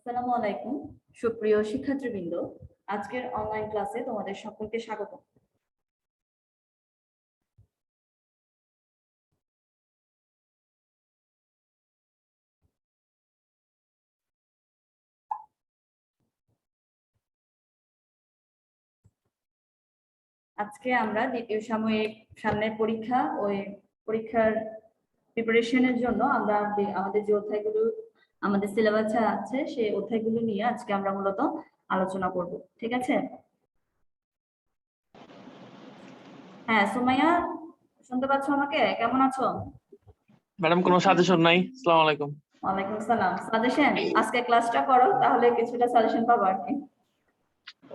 আসসালামু আলাইকুম সুপ্রিয় শিক্ষার্থীবৃন্দ, আজকের অনলাইন ক্লাসে তোমাদের সকলকে স্বাগত। আজকে আমরা দ্বিতীয় সাময়িক সামনের পরীক্ষা, ওই পরীক্ষার প্রিপারেশনের জন্য আমরা আমাদের যে অধ্যায়গুলো আমাদের সিলেবাসে আছে সেই অধ্যায়গুলো নিয়ে আজকে আমরা মূলত আলোচনা করব। ঠিক আছে? হ্যাঁ, সুমাইয়া শুনতে পাচ্ছ আমাকে? কেমন আছো? ম্যাডাম কোনো সাজেশন নাই? আসসালামু আলাইকুম। ওয়ালাইকুম সালাম। সাজেশন আজকে ক্লাসটা করো, তাহলে কিছুটা সাজেশন পাবো আর কি।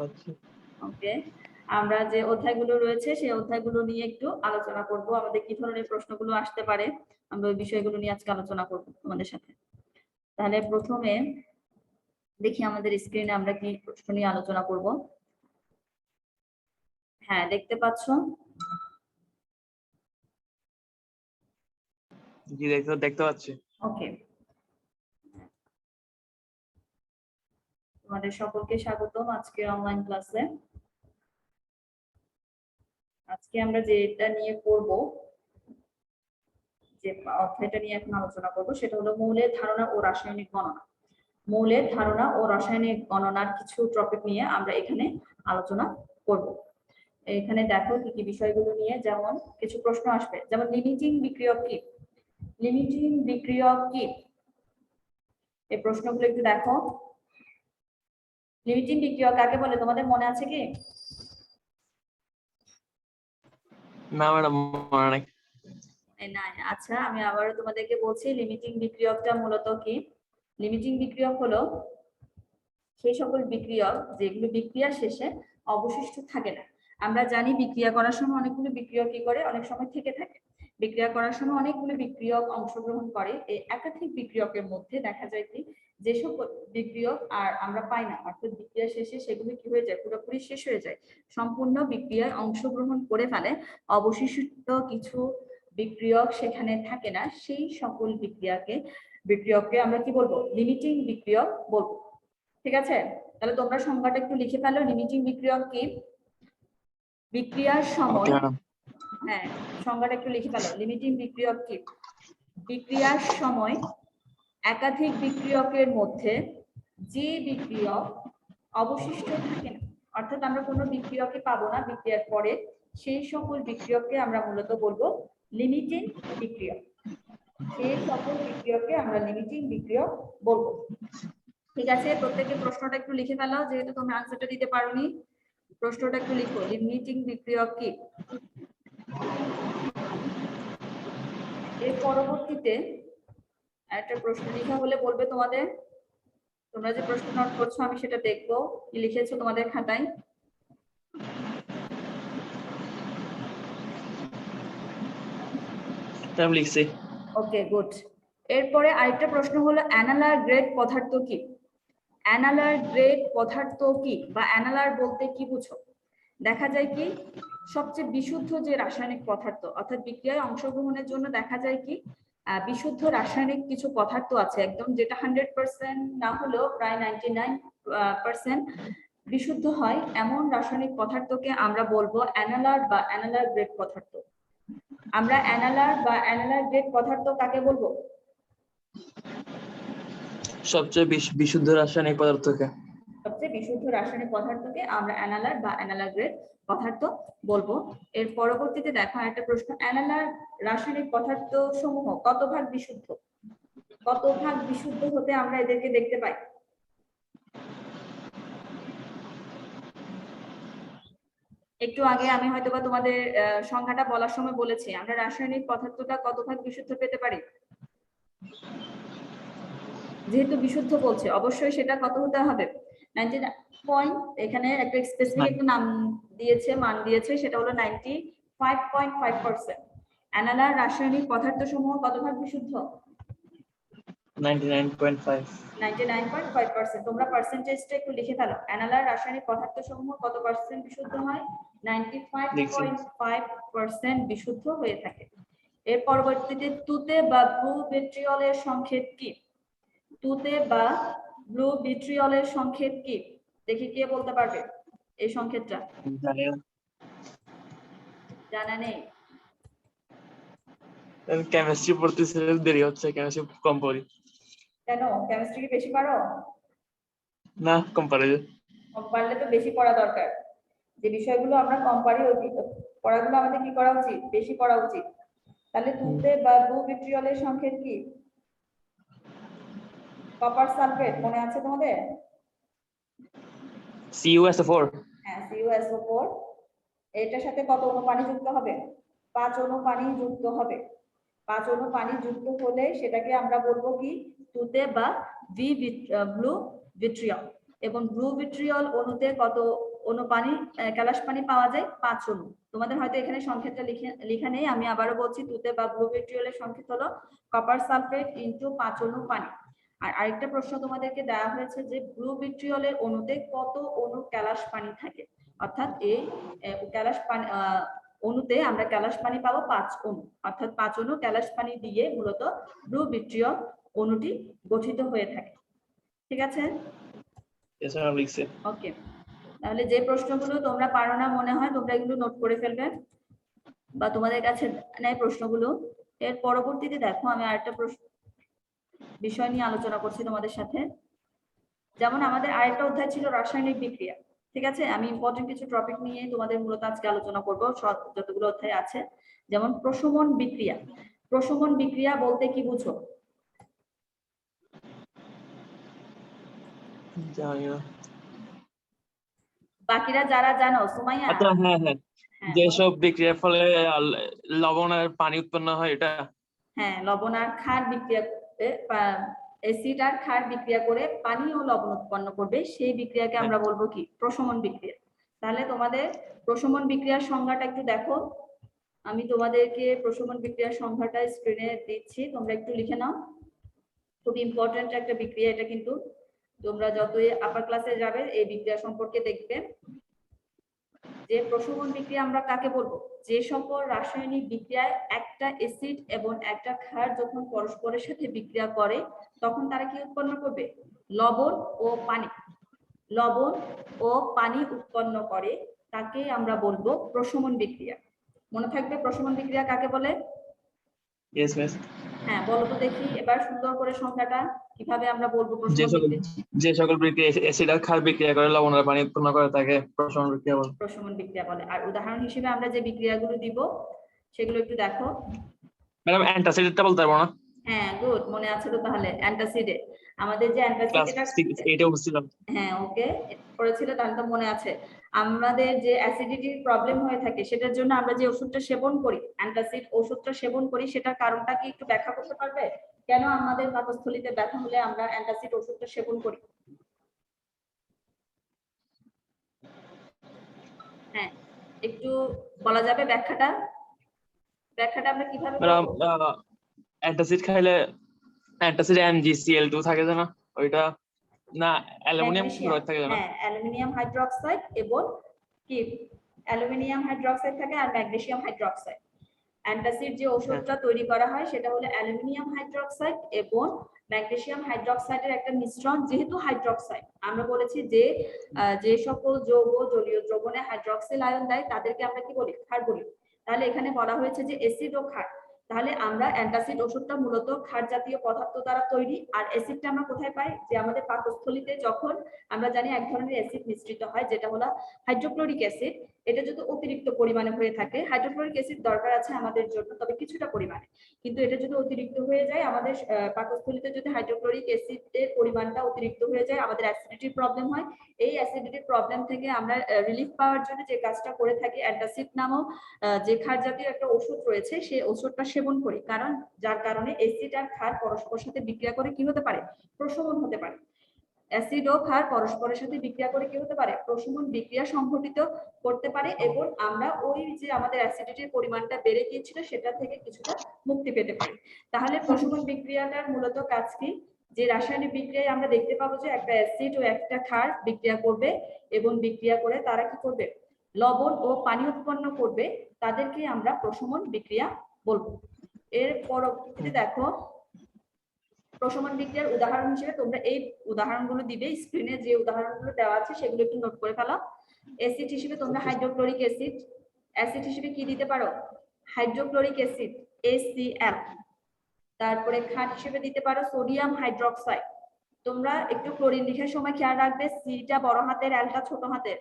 আচ্ছা, ওকে, আমরা যে অধ্যায়গুলো রয়েছে সেই অধ্যায়গুলো নিয়ে একটু আলোচনা করব। আমাদের কি ধরনের প্রশ্নগুলো আসতে পারে আমরা ওই বিষয়গুলো নিয়ে আজকে আলোচনা করব তোমাদের সাথে। তাহলে প্রথমে দেখি আমাদের স্ক্রিনে আমরা কি প্রশ্ন নিয়ে আলোচনা করব। হ্যাঁ, দেখতে পাচ্ছ? জি দেখতে পাচ্ছি। ওকে, তোমাদের সকলকে স্বাগতম আজকের অনলাইন ক্লাসে। আজকে আমরা যেটা নিয়ে করব, যে অধ্যায়টা নিয়ে এখন আলোচনা করব, সেটা হলো মৌলের ধারণা ও রাসায়নিক গণনা। মৌলের ধারণা ও রাসায়নিক গণনার কিছু টপিক নিয়ে আমরা এখানে আলোচনা করব। এখানে দেখো কি কি বিষয়গুলো নিয়ে, যেমন কিছু প্রশ্ন আসবে, যেমন লিমিটিং বিক্রিয়ক কি? লিমিটিং বিক্রিয়ক কি? এই প্রশ্নগুলো একটু দেখো। লিমিটিং বিক্রিয়ক কাকে বলে তোমাদের মনে আছে কি? না ম্যাডাম, মনে নাই। না, আচ্ছা, আমি আবারও তোমাদেরকে বলছি, লিমিটিং বিক্রিয়কটা মূলত কি? লিমিটিং বিক্রিয়ক হলো সেই সকল বিক্রিয়ক যেগুলো বিক্রিয়া শেষে অবশিষ্ট থাকে না। আমরা জানি বিক্রিয়া করার সময় অনেকগুলো বিক্রিয়ক কি করে, অনেক সময় থেকে থাকে। বিক্রিয়া করার সময় অনেকগুলো বিক্রিয়ক অংশগ্রহণ করে। এই একাধিক বিক্রিয়কের মধ্যে দেখা যায় কি, যে সকল বিক্রিয়ক আর আমরা পাই না, অর্থাৎ বিক্রিয়া শেষে সেগুলো কি হয়ে যায়, পুরোপুরি শেষ হয়ে যায়, সম্পূর্ণ বিক্রিয়ায় অংশগ্রহণ করে ফেলে, অবশিষ্ট কিছু বিক্রিয়ক সেখানে থাকে না, সেই সকল বিক্রিয়ককে আমরা কি বলবো? লিমিটিং বিক্রিয়ক বলবো। ঠিক আছে? তাহলে তোমরা সংজ্ঞাটা একটু লিখে ফেলো। লিমিটিং বিক্রিয়ক কি? বিক্রিয়ার সময়, হ্যাঁ, সংজ্ঞাটা একটু লিখে ফেলো। লিমিটিং বিক্রিয়ক কি? বিক্রিয়ার সময় একাধিক বিক্রিয়কের মধ্যে যে বিক্রিয়ক অবশিষ্ট থাকে না, অর্থাৎ আমরা কোনো বিক্রিয়কে পাবো না বিক্রিয়ার পরে, সেই সকল বিক্রিয়ককে আমরা মূলত বলবো লিমিটিং বিক্রিয়ক। সেই সকল বিক্রিয়ককে আমরা লিমিটিং বিক্রিয়ক বলবো। ঠিক আছে, প্রত্যেকে প্রশ্নটা একটু লিখে ফেলো, যেহেতু তোমরা আনসারটা দিতে পারোনি। প্রশ্নটা একটু লিখো, লিমিটিং বিক্রিয়ক কি? এর পরবর্তীতে একটা প্রশ্ন লেখা হলে বলবে তোমাদের। তোমরা যে প্রশ্ন নোট করছো আমি সেটা দেখবো কি লিখেছো তোমাদের খাতায়। আমি লিখছি। ওকে, গুড। এরপরে আরেকটা প্রশ্ন হলো অ্যানালার গ্রেড পদার্থ কি? অ্যানালার গ্রেড পদার্থ কি, বা অ্যানালার বলতে কি বুঝো? দেখা যায় কি, সবচেয়ে বিশুদ্ধ যে রাসায়নিক পদার্থ, অর্থাৎ বিক্রিয়ায় অংশগ্রহণের জন্য দেখা যায় কি বিশুদ্ধ রাসায়নিক কিছু পদার্থ আছে, একদম যেটা 100% না হলেও প্রায় 99% বিশুদ্ধ হয়, এমন রাসায়নিক পদার্থকে আমরা বলবো অ্যানালার বা অ্যানালার গ্রেড পদার্থ। আমরা অ্যানালার বা অ্যানালার গ্রেড পদার্থ কাকে বলবো? সবচেয়ে বিশুদ্ধ রাসায়নিক পদার্থকে। সবচেয়ে বিশুদ্ধ রাসায়নিক পদার্থকে আমরা অ্যানালার বা অ্যানালার গ্রেড পদার্থ বলবো। এর পরবর্তীতে দেখো একটা প্রশ্ন, অ্যানালার রাসায়নিক পদার্থ সমূহ কত ভাগ বিশুদ্ধ? কত ভাগ বিশুদ্ধ হতে আমরা এদেরকে দেখতে পাই? একটু আগে আমি হয়তোবা তোমাদের সংখ্যাটা বলার সময় বলেছি, আমরা রাসায়নিক পদার্থটা কত ভাগ বিশুদ্ধ পেতে পারি। যেহেতু বিশুদ্ধ বলছে, অবশ্যই সেটা কত হতে হবে? 99 এখানে একটা স্পেসিফিক একটা নাম দিয়েছে, মান দিয়েছে, সেটা হলো 95.5%। অ্যানালার রাসায়নিক পদার্থ সমূহ কত ভাগ বিশুদ্ধ? 99.5। তোমরা পার্সেন্টেজটা একটু লিখে ফেলো। অ্যানালার রাসায়নিক পদার্থ সমূহ কত পার্সেন্ট বিশুদ্ধ হয়? 95.5% বিশুদ্ধ হয়ে থাকে। এর পরবর্তীতে তুতে বা ব্লু ভিট্রিয়লের সংকেত কি? তুতে বা ব্লু ভিট্রিয়লের সংকেত কি? দেখি কে বলতে পারবে এই সংকেতটা? জানি না। জানা নেই? কেমিস্ট্রি পড়তেছে, দেরি হচ্ছে, কেমিস্ট্রি কম পড়ি। কেন, কেমিস্ট্রি কি বেশি পারো? না, কম পারি। কম পারলে তো বেশি পড়া দরকার। যে বিষয়গুলো আমরা কম পারি ওই পড়াগুলো আমাদের কি করা উচিত? বেশি পড়া উচিত। তাহলে তুতে বা ব্লু ভিট্রিয়লের সংকেত কি? কপার সালফেট, মনে আছে তোমাদের? CuSO4। হ্যাঁ, CuSO4। এটার সাথে কত অণু পানি যুক্ত হবে? 5 অণু পানি যুক্ত হবে। 5 অণু পানি যুক্ত হলে সেটাকে আমরা বলবো কি? তুতে বা ব্লু ভিট্রিয়ল। এবং ব্লু ভিট্রিয়ল অণুতে কত অণু পানি, ক্যালাস পানি পাওয়া যায়? 5 অণু। তোমাদের হয়তো এখানে সংকেতটা লেখা নেই, আমি আবারও বলছি, তুতে বা ব্লু ভিট্রিয়লের সংকেত হলো কপার সালফেট ইনটু 5 অণু পানি। আর আরেকটা প্রশ্ন তোমাদেরকে দেওয়া হয়েছে যে ব্লু ভিট্রিয়লের অণুতে কত অণু ক্যালাস পানি থাকে, অর্থাৎ এই ক্যালাস পানি অণুতে আমরা ক্যালাস পানি পাবো 5 অণু, অর্থাৎ 5 অণু ক্যালাস পানি দিয়ে মূলত ব্লু ভিট্রিয়ল অণুটি গঠিত হয়ে থাকে। ঠিক আছে? ওকে, তাহলে যে প্রশ্নগুলো তোমরা পারো না মনে হয় তোমরা এগুলো নোট করে ফেলবে বা তোমাদের কাছে নেই প্রশ্নগুলো। এর পরবর্তীতে দেখো আমি আরেকটা বিষয় নিয়ে আলোচনা করছি তোমাদের সাথে। যেমন আমাদের আরেকটা অধ্যায় ছিল রাসায়নিক বিক্রিয়া। ঠিক আছে, আমি ইম্পর্টেন্ট কিছু টপিক নিয়ে তোমাদের মূলত আজকে আলোচনা করব, যতগুলো অধ্যায় আছে। যেমন প্রশমন বিক্রিয়া। প্রশমন বিক্রিয়া বলতে কি বুঝো? জানি না। বাকিরা যারা জানো, সুমাইয়া? আচ্ছা, হ্যাঁ হ্যাঁ, হ্যাঁ, যেসব বিক্রিয়ার ফলে লবণ আর পানি উৎপন্ন হয় এটা। হ্যাঁ, লবণ আর ক্ষার বিক্রিয়া করতে, অ্যাসিড আর ক্ষার বিক্রিয়া করে পানি ও লবণ উৎপন্ন করবে, সেই বিক্রিয়াকে আমরা বলবো কি? প্রশমন বিক্রিয়া। তাহলে তোমাদের প্রশমন বিক্রিয়ার সংজ্ঞাটা একটু দেখো। আমি তোমাদেরকে প্রশমন বিক্রিয়ার সংজ্ঞাটা স্ক্রিনে দিচ্ছি, তোমরা একটু লিখে নাও। খুব ইম্পর্টেন্ট একটা বিক্রিয়া এটা, কিন্তু তোমরা যতই আপার ক্লাসে যাবে এই বিক্রিয়া সম্পর্কে দেখবে। যে প্রশমন বিক্রিয়া আমরা কাকে বলবো? যে সকল রাসায়নিক বিক্রিয়ায় একটা অ্যাসিড এবং একটা ক্ষার যখন পরস্পরের সাথে বিক্রিয়া করে তখন তারা কি উৎপন্ন করবে? লবণ ও পানি। লবণ ও পানি উৎপন্ন করে, তাকে আমরা বলবো প্রশমন বিক্রিয়া। মনে থাকবে প্রশমন বিক্রিয়া কাকে বলে? Yes miss. হ্যাঁ, বলো তো দেখি এবার সুন্দর করে সংখ্যাটা কিভাবে আমরা বলবো প্রশমন বিক্রিয়া? যে সকল বিক্রিয়া অ্যাসিড আর ক্ষার বিক্রিয়া করে লবণ আর পানি উৎপন্ন করে তাকে প্রশমন বিক্রিয়া বলে। প্রশমন বিক্রিয়া বলে। আর উদাহরণ হিসেবে আমরা যে বিক্রিয়াগুলো দিব সেগুলো একটু দেখো। ম্যাডাম অ্যান্টাসিডটা বলতে পারবো না? হ্যাঁ, গুড, মনে আছে তো তাহলে অ্যান্টাসিডে। আমাদের যে ক্লাস অ্যান্টাসিড, 8 এ বুঝছিলাম। হ্যাঁ ওকে, পড়েছিল তাহলে তো মনে আছে। আমাদের যে অ্যাসিডিটির প্রবলেম হয়ে থাকে সেটার জন্য আমরা যে ওষুধটা সেবন করি, অ্যান্টাসিড ওষুধটা সেবন করি, সেটার কারণটা কি একটু ব্যাখ্যা করতে পারবে? কেন আমাদের পাকস্থলীতে ব্যথা হলে আমরা অ্যান্টাসিড ওষুধটা সেবন করি? হ্যাঁ, একটু বলা যাবে ব্যাখ্যাটা? ব্যাখ্যাটা আমরা কিভাবে ম্যাডাম করব? অ্যান্টাসিড খাইলে অ্যান্টাসিড MgCl2 থাকে না ওইটা, না অ্যালুমিনিয়াম ম্যাগনেসিয়াম, ক্লোরাইড থাকে না? হ্যাঁ অ্যালুমিনিয়াম হাইড্রোক্সাইড এবং কি, অ্যালুমিনিয়াম হাইড্রোক্সাইড থাকে আর ম্যাগনেসিয়াম হাইড্রোক্সাইড। অ্যান্টাসিড যে হ্যাঁ। ওষুধটা তৈরি করা হয় সেটা হলো অ্যালুমিনিয়াম হাইড্রোক্সাইড এবং ম্যাগনেসিয়াম হাইড্রোক্সাইডের একটা মিশ্রণ। যেহেতু হাইড্রোক্সাইড, আমরা বলেছি যে যে সকল যৌগ জলীয় দ্রবণে হাইড্রোক্সিল আয়ন দেয় তাদেরকে আমরা কি বলি? ক্ষার বলি। তাহলে এখানে বলা হয়েছে যে অ্যাসিড ও ক্ষার। তাহলে আমরা অ্যান্টাসিড ওষুধটা মূলত ক্ষার জাতীয় পদার্থ দ্বারা তৈরি। আর অ্যাসিডটা আমরা কোথায় পাই? যে আমাদের পাকস্থলীতে যখন আমরা জানি এক ধরনের অ্যাসিড মিশ্রিত হয় যেটা হলো হাইড্রোক্লোরিক অ্যাসিড। এটা যদি অতিরিক্ত পরিমাণে হয়ে থাকে, হাইড্রোক্লোরিক অ্যাসিড দরকার আছে আমাদের জন্য তবে কিছুটা পরিমাণে, কিন্তু এটা যদি অতিরিক্ত হয়ে যায় আমাদের পাকস্থলীতে, যদি হাইড্রোক্লোরিক অ্যাসিডের পরিমাণটা অতিরিক্ত হয়ে যায় আমাদের অ্যাসিডিটির প্রবলেম হয়। এই অ্যাসিডিটির প্রবলেম থেকে আমরা রিলিফ পাওয়ার জন্য যে কাজটা করে থাকি, অ্যান্টাসিড নামক যে ক্ষার জাতীয় একটা ওষুধ রয়েছে সেই ওষুধটা সেবন করি, কারণ যার কারণে অ্যাসিড আর ক্ষার পরস্পরের সাথে বিক্রিয়া করে কি হতে পারে? প্রশমন হতে পারে। অ্যাসিড ও ক্ষার পরস্পরের সাথে বিক্রিয়া করে কি হতে পারে? প্রশমন বিক্রিয়া সংঘটিত করতে পারে এবং আমরা ওই যে আমাদের অ্যাসিডিটির পরিমাণটা বেড়ে গিয়েছিল সেটা থেকে কিছুটা মুক্তি পেতে পারি। তাহলে প্রশমন বিক্রিয়াটার মূলত কাজ কি? যে রাসায়নিক বিক্রিয়ায় আমরা দেখতে পাবো যে একটা অ্যাসিড ও একটা ক্ষার বিক্রিয়া করবে এবং বিক্রিয়া করে তারা কি করবে? লবণ ও পানি উৎপন্ন করবে, তাদেরকে আমরা প্রশমন বিক্রিয়া বলবো। এর পরবর্তীতে দেখো প্রশমন বিক্রিয়ার উদাহরণ হিসেবে তোমরা এই উদাহরণগুলো দিবে, স্ক্রিনে যে উদাহরণগুলো দেওয়া আছে সেগুলো একটু নোট করে ফেলো। অ্যাসিড হিসেবে তোমরা হাইড্রোক্লোরিক অ্যাসিড, অ্যাসিড হিসেবে কি দিতে পারো? Hydrochloric acid HCl। তারপরে ক্ষার হিসেবে দিতে পারো সোডিয়াম হাইড্রোক্সাইড। তোমরা একটু ক্লোরিন লেখার সময় খেয়াল রাখবে সিটা বড় হাতের, এলটা ছোট হাতের।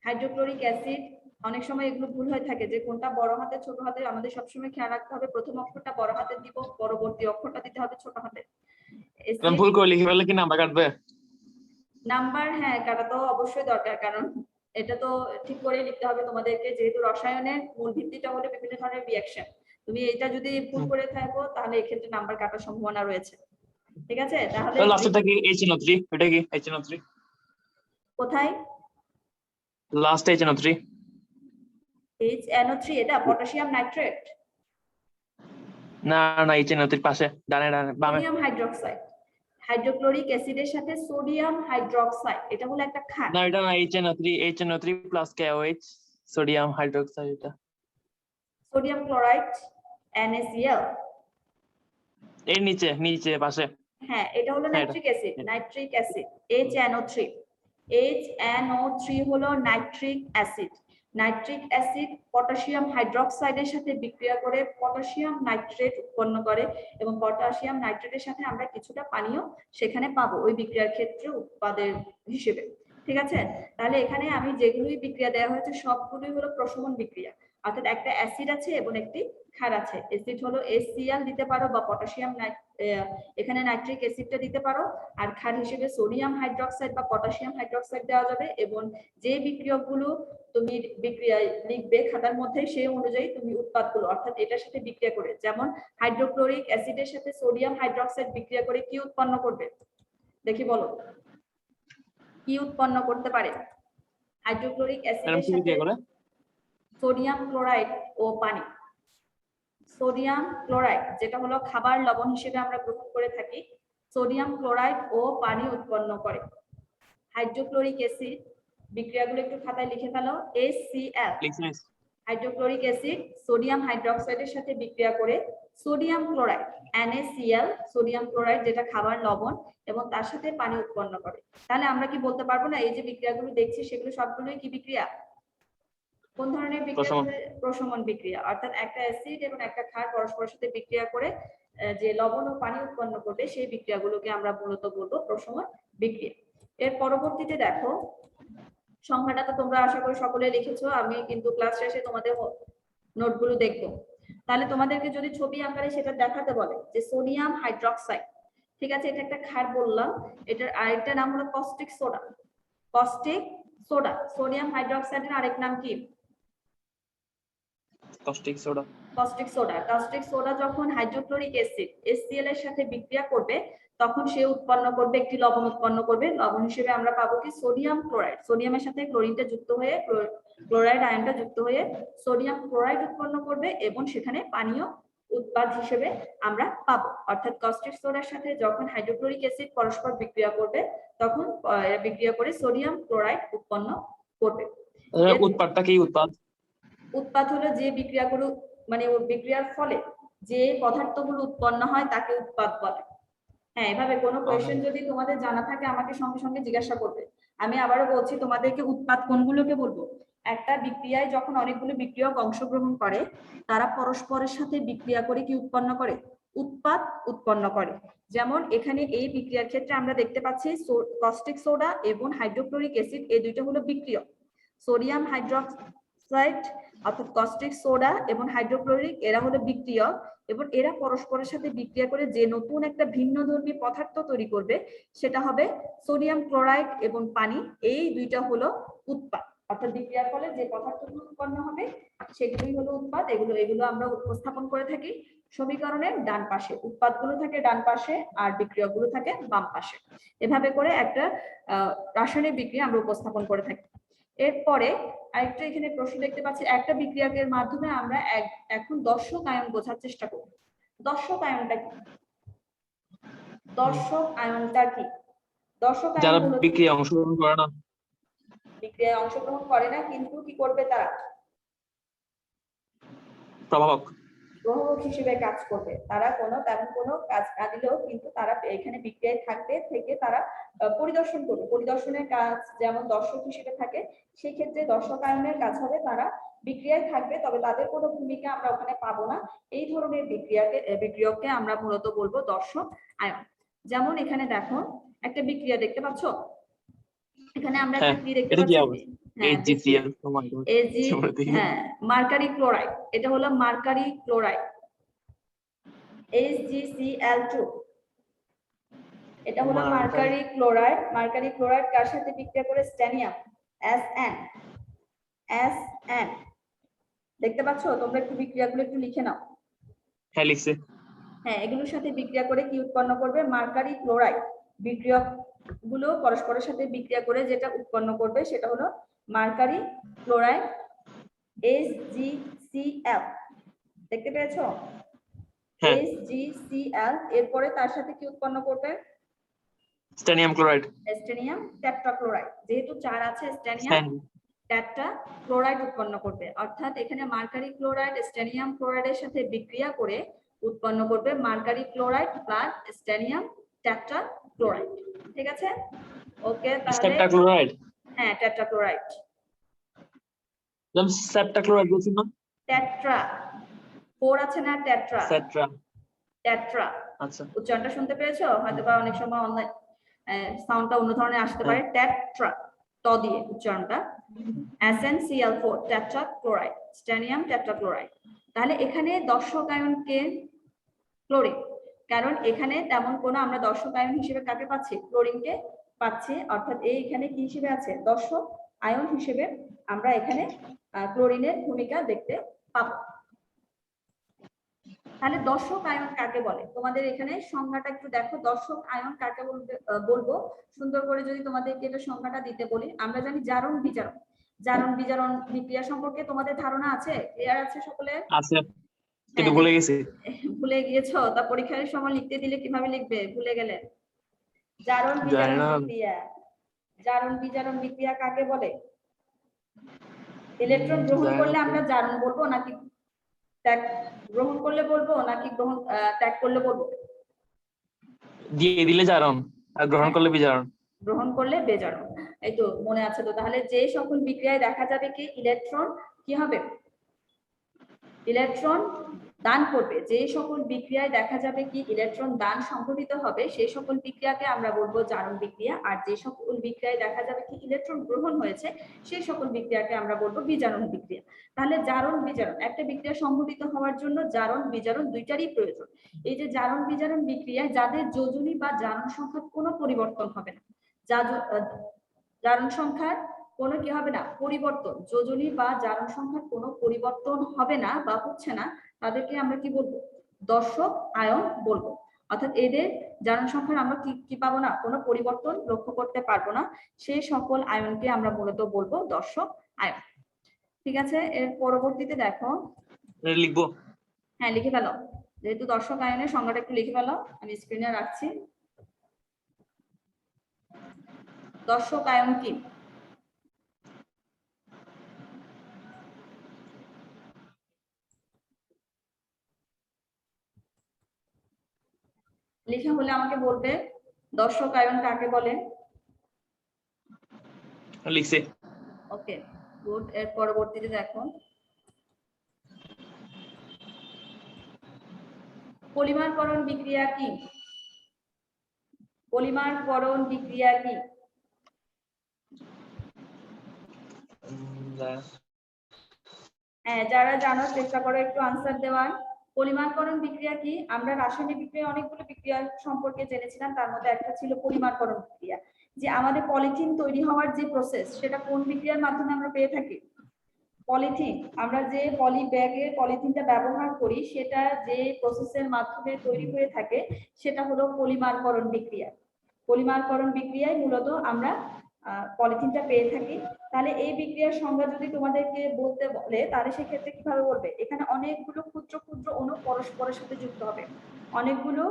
হাইড্রোক্লোরিক অ্যাসিড অনেক সময় এগুলো ভুল হয়ে থাকে যে কোনটা বড় হাতের ছোট হাতের, আমাদের সবসময় খেয়াল রাখতে হবে প্রথম অক্ষরটা বড় হাতের দিব, পরবর্তী অক্ষরটা দিতে হবে ছোট হাতের। ভুল করে লিখে ফেললে কি নাম্বার কাটবে? নাম্বার হ্যাঁ কাটা তো অবশ্যই দরকার, কারণ এটা তো ঠিক করে লিখতে হবে তোমাদেরকে, যেহেতু রসায়নের মূল ভিত্তিটা হলো বিভিন্ন ধরনের রিঅ্যাকশন। তুমি এটা যদি ভুল করে থাকো তাহলে এক্ষেত্রে নাম্বার কাটার সম্ভাবনা রয়েছে। ঠিক আছে, তাহলে লাস্টটা কি HNO3? এটা কি HNO3? কোথায় লাস্ট HNO3? HNO3? এটা পটাশিয়াম নাইট্রেট, না না, HNO3 পাশে, ডানে ডানে বামে। Sodium hydroxide. হাইড্রোক্লোরিক অ্যাসিডের সাথে সোডিয়াম হাইড্রোক্সাইড, এটা হলো একটা ক্ষার। না এটা না, HNO3 plus KOH, sodium hydroxide. এটা সোডিয়াম ক্লোরাইড NaCl। এর নিচে নিচে পাশে। হ্যাঁ এটা হলো হ্যাঁ, nitric acid, nitric acid HNO3। HNO3 হলো nitric acid. Nitric acid potassium হাইড্রোক্সাইডের সাথে বিক্রিয়া করে পটাশিয়াম নাইট্রেট উৎপন্ন করে, এবং পটাশিয়াম নাইট্রেটের সাথে আমরা কিছুটা পানীয় সেখানে পাবো ওই বিক্রিয়ার ক্ষেত্রে উৎপাদের হিসেবে। ঠিক আছে, তাহলে এখানে আমি যেগুলোই বিক্রিয়া দেওয়া হয়েছে সবগুলোই হলো প্রশমন বিক্রিয়া, অর্থাৎ একটা অ্যাসিড আছে এবং একটি ক্ষার আছে। অ্যাসিড হলো HCl দিতে পারো বা পটাশিয়াম এখানে নাইট্রিক অ্যাসিডটা দিতে পারো, আর ক্ষার হিসেবে সোডিয়াম হাইড্রোক্সাইড বা পটাশিয়াম হাইড্রোক্সাইড দেওয়া যাবে। এবং যে বিক্রিয়কগুলো তুমি বিক্রিয়ায় লিখবে খাতার মধ্যে সেই অনুযায়ী তুমি উৎপাদগুলো, অর্থাৎ এটার সাথে বিক্রিয়া করে, যেমন হাইড্রোক্লোরিক অ্যাসিডের সাথে সোডিয়াম হাইড্রোক্সাইড বিক্রিয়া করে কি উৎপন্ন করবে দেখি বলো, কি উৎপন্ন করতে পারে? হাইড্রোক্লোরিক অ্যাসিডের সাথে সোডিয়াম ক্লোরাইড ও পানি। সোডিয়াম ক্লোরাইড যেটা হলো খাবার লবণ হিসেবে আমরা গ্রহণ করে থাকি, সোডিয়াম ক্লোরাইড ও পানি উৎপন্ন করে। হাইড্রোক্লোরিক অ্যাসিড বিক্রিয়াগুলো একটু খাতায় লিখে ফেলো। HCl, হাইড্রোক্লোরিক অ্যাসিড সোডিয়াম হাইড্রোক্সাইডের সাথে বিক্রিয়া করে sodium chloride NaCl, sodium chloride যেটা খাবার লবণ, এবং তার সাথে পানি উৎপন্ন করে। তাহলে আমরা কি বলতে পারবো না এই যে বিক্রিয়াগুলো দেখছি সেগুলো সবগুলোই কি বিক্রিয়া? কোন ধরনের বিক্রিয়া? প্রশমন বিক্রিয়া, অর্থাৎ একটা অ্যাসিড এবং একটা ক্ষার পরস্পরের সাথে বিক্রিয়া করে যে লবণ ও পানি উৎপন্ন করবে সেই বিক্রিয়াগুলোকে আমরা মূলত বলবো প্রশমন বিক্রিয়া। এর পরবর্তীতে দেখো, সংখ্যাটা তো তোমরা আশা করি সকলে লিখেছো, আমি কিন্তু ক্লাস শেষে তোমাদের নোটগুলো দেখবো। তাহলে তোমাদেরকে যদি ছবি আকারে সেটা দেখাতে বলে যে সোডিয়াম হাইড্রোক্সাইড, ঠিক আছে, এটা একটা ক্ষার বললাম, এটার আরেকটা নাম হলো caustic soda. Caustic soda, sodium হাইড্রোক্সাইডের আরেক নাম কি? Caustic soda. Caustic soda. Caustic soda যখন হাইড্রোক্লোরিক অ্যাসিড HCl এর সাথে বিক্রিয়া করবে তখন সে উৎপন্ন করবে একটি লবণ উৎপন্ন করবে। লবণ হিসেবে আমরা পাবো কি? Sodium chloride. সোডিয়ামের সাথে ক্লোরিনটা যুক্ত হয়ে, ক্লোরাইড আয়নটা যুক্ত হয়ে সোডিয়াম ক্লোরাইড উৎপন্ন করবে এবং সেখানে পানীয় উৎপাদ হিসেবে আমরা পাবো। অর্থাৎ কস্টিক সোডার সাথে যখন হাইড্রোক্লোরিক অ্যাসিড পরস্পর বিক্রিয়া করবে তখন বিক্রিয়া করে সোডিয়াম ক্লোরাইড উৎপন্ন করবে। উৎপাদটা কি? উৎপাদ হলো যে বিক্রিয়াগুলো, মানে ওই বিক্রিয়ার ফলে যে পদার্থগুলো উৎপন্ন হয় তাকে উৎপাদ বলে। হ্যাঁ, এভাবে কোনো কোয়েশ্চেন যদি তোমাদের জানা থাকে আমাকে সঙ্গে সঙ্গে জিজ্ঞাসা করবে। আমি আবারও বলছি তোমাদেরকে উৎপাদ কোনগুলোকে বলবো। একটা বিক্রিয়ায় যখন অনেকগুলো বিক্রিয়ক অংশগ্রহণ করে তারা পরস্পরের সাথে বিক্রিয়া করে কি উৎপন্ন করে? উৎপাদ উৎপন্ন করে। যেমন এখানে এই বিক্রিয়ার ক্ষেত্রে আমরা দেখতে পাচ্ছি কস্টিক সোডা এবং হাইড্রোক্লোরিক অ্যাসিড এই দুইটা হলো বিক্রিয়ক। সোডিয়াম হাইড্রোক্সাইড অর্থাৎ কস্টিক সোডা এবং হাইড্রোক্লোরিক এরা হলো বিক্রিয়ক, এবং এরা পরস্পরের সাথে বিক্রিয়া করে যে নতুন একটা ভিন্নধর্মী পদার্থ তৈরি করবে সেটা হবে সোডিয়াম ক্লোরাইড এবং পানি। এই দুইটা হলো উৎপাদ, অর্থাৎ বিক্রিয়ার ফলে যে পদার্থগুলো উৎপন্ন হবে সেগুলোই হলো উৎপাদ। এগুলো আমরা উপস্থাপন করে থাকি সমীকরণের ডান পাশে। উৎপাদগুলো থাকে ডান পাশে আর বিক্রিয়কগুলো থাকে বাম পাশে। এভাবে করে একটা রাসায়নিক বিক্রিয়া আমরা উপস্থাপন করে থাকি। এরপরে আরেকটা এখানে প্রশ্ন দেখতে পাচ্ছি, একটা বিক্রিয়কের মাধ্যমে আমরা এখন দর্শক আয়ন বোঝার চেষ্টা করব। দর্শক আয়নটা কি? দর্শক আয়নটা কি? দর্শক আয়ন যারা হলো বিক্রিয়ায় অংশগ্রহণ করে না, বিক্রিয়ায় অংশগ্রহণ করে না কিন্তু কি করবে তারা? প্রভাবক। গ্রহক হিসেবে কাজ করবে। তারা তেমন কোনো কাজ না দিলেও কিন্তু তারা এখানে বিক্রিয়ায় থাকবে, থেকে তারা পরিদর্শন করবে। পরিদর্শনের কাজ যেমন দর্শক হিসেবে থাকে, সেই ক্ষেত্রে দর্শকায়নের কাজ হবে তারা বিক্রিয়ায় থাকবে, তবে তাদের কোনো ভূমিকা আমরা ওখানে পাবো না। এই ধরনের বিক্রিয়ককে আমরা মূলত বলবো দর্শক আয়ন। যেমন এখানে দেখো একটা বিক্রিয়া দেখতে পাচ্ছ, এখানে আমরা একটা কি দেখতে এটা কি পাচ্ছি? আবার হ্যাঁ, HgCl হ্যাঁ, মার্কারি ক্লোরাইড। এটা হলো মার্কারি ক্লোরাইড, HgCl2। এটা হলো মার্কারি ক্লোরাইড। মার্কারি ক্লোরাইড কার সাথে বিক্রিয়া করে? স্ট্যানিয়াম, SN। দেখতে পাচ্ছ? তোমরা একটু বিক্রিয়াগুলো একটু লিখে নাও। হ্যাঁ লিখছি। হ্যাঁ, এগুলোর সাথে বিক্রিয়া করে কি উৎপন্ন করবে? Mercury chloride. বিক্রিয়ক গুলো পরস্পরের সাথে বিক্রিয়া করে যেটা উৎপন্ন করবে সেটা হলো মার্কারি ক্লোরাইড, HgCl। দেখতে পেয়েছো? HgCl। এরপরে তার সাথে কি উৎপন্ন করবে? স্ট্যানিয়াম ক্লোরাইড, স্ট্যানিয়াম টেট্রাক্লোরাইড। যেহেতু 4 আছে, স্ট্যানিয়াম টেট্রাক্লোরাইড উৎপন্ন করবে। অর্থাৎ এখানে মার্কারি ক্লোরাইড স্ট্যানিয়াম ক্লোরাইডের সাথে বিক্রিয়া করে উৎপন্ন করবে মার্কারি ক্লোরাইড প্লাস স্ট্যানিয়াম টেট্রাক্লোরাইড। ঠিক আছে? ওকে, তাহলে টেট্রাক্লোরাইড। হ্যাঁ, টেট্রাক্লোরাইড। সেপ্টাক্লোরাইড বলছি না? টেট্রা 4 আছে না? Tetra, tetra. আচ্ছা, উচ্চারণটা শুনতে পেরেছো? হয়তো বা অনেক সময় অনলাইন সাউন্ডটা অন্য ধরনের আসতে পারে। টেট্রা ট দিয়ে উচ্চারণটা, SnCl4 টেট্রাক্লোরাইড, স্ট্যানিয়াম টেট্রাক্লোরাইড। তাহলে এখানে দর্শক আয়ন কে? ক্লোরিন। কারণ এখানে তেমন কোনো আমরা দর্শক আয়ন হিসেবে কাকে পাচ্ছি? ক্লোরিনকে পাচ্ছি। অর্থাৎ এখানে কি হিসেবে আছে? দর্শক আয়ন হিসেবে আমরা এখানে ক্লোরিনের ভূমিকা দেখতে পাবো। তাহলে দর্শক আয়ন কাকে বলে? তোমাদের এখানে সংজ্ঞাটা একটু দেখো। দর্শক আয়ন কাকে বলবো সুন্দর করে যদি তোমাদেরকে এটা সংজ্ঞাটা দিতে বলি। আমরা জানি জারণ বিজারণ। জারণ বিজারণ বিক্রিয়া সম্পর্কে তোমাদের ধারণা আছে? ক্লিয়ার আছে সকলের? আছে, কিন্তু ভুলে গেছি। ভুলে গিয়েছো? তা পরীক্ষার সময় লিখতে দিলে কিভাবে লিখবে ভুলে গেলে? জারণ বিজারণ বিক্রিয়া। জারণ বিজারণ বিক্রিয়া কাকে বলে? ইলেকট্রন গ্রহণ করলে আমরা জারণ বলবো, নাকি ত্যাগ গ্রহণ করলে বলবো, নাকি ত্যাগ করলে বলবো? দিয়ে দিলে জারণ, আর গ্রহণ করলে বিজারণ। গ্রহণ করলে বেজারণ। এই তো মনে আছে তো? তাহলে যে সকল বিক্রিয়ায় দেখা যাবে কি ইলেকট্রন কি হবে? ইলেকট্রন দান করবে। যে সকল বিক্রিয়ায় দেখা যাবে কি ইলেকট্রন দান সংঘটিত হবে, সেই সকল বিক্রিয়াকে আমরা বলবো জারণ বিক্রিয়া। আর যে সকল বিক্রিয়ায় দেখা যাবে কি ইলেকট্রন গ্রহণ হয়েছে, সেই সকল বিক্রিয়াকে আমরা বলবো বিজারণ বিক্রিয়া। তাহলে জারণ বিজারণ, একটা বিক্রিয়া সংঘটিত হওয়ার জন্য জারণ বিজারণ দুইটারই প্রয়োজন। এই যে জারণ বিজারণ বিক্রিয়ায় যাদের যোজনী বা জারণ সংখ্যার কোনো পরিবর্তন হবে না, জারণ সংখ্যার কোনো কি হবে না? পরিবর্তন। যোজনী বা জারণ সংখ্যার কোনো পরিবর্তন হবে না বা হচ্ছে না, তাদেরকে আমরা কি বলবো? দর্শক আয়ন বলবো। অর্থাৎ এদের জারণ সংখ্যার আমরা কি পাবো না? কোনো পরিবর্তন লক্ষ্য করতে পারবো না, সেই সকল আয়নকে আমরা মূলত বলবো দর্শক আয়ন। ঠিক আছে? এর পরবর্তীতে দেখো, লিখবো? হ্যাঁ, লিখে ফেলো। যেহেতু দর্শক আয়নের সংজ্ঞাটা একটু লিখে ফেলো, আমি স্ক্রিনে রাখছি। দর্শক আয়ন কি? লেখা হলে আমাকে বলবে দর্শক আয়ন কাকে বলে। লিখছি। ওকে, গুড। এর পরবর্তীতে দেখো, পলিমারকরণ বিক্রিয়া কি? পলিমারকরণ বিক্রিয়া কি? হ্যাঁ, যারা জানো চেষ্টা করো একটু আনসার দেওয়ার। পলিমারকরণ বিক্রিয়া কি? আমরা রাসায়নিক বিক্রিয়া অনেকগুলো বিক্রিয়া সম্পর্কে জেনেছিলাম, তার মধ্যে একটা ছিল পলিমারকরণ বিক্রিয়া। যে আমাদের পলিথিন তৈরি হওয়ার যে প্রসেস, সেটা কোন বিক্রিয়ার মাধ্যমে আমরা পেয়ে থাকি? পলিথিন, আমরা যে পলি ব্যাগে পলিথিনটা ব্যবহার করি, সেটা যে প্রসেসের মাধ্যমে তৈরি হয়ে থাকে, সেটা হলো পলিমারকরণ বিক্রিয়া। পলিমারকরণ বিক্রিয়ায় মূলত আমরা পলিথিনটা পেয়ে থাকি। তাহলে এই বিক্রিয়ার সংজ্ঞা যদি তোমাদেরকে বলতে বলে, তাহলে সেক্ষেত্রে কিভাবে বলবে? এখানে অনেকগুলো ক্ষুদ্র ক্ষুদ্র অণু পরস্পরের সাথে যুক্ত হবে। অনেকগুলো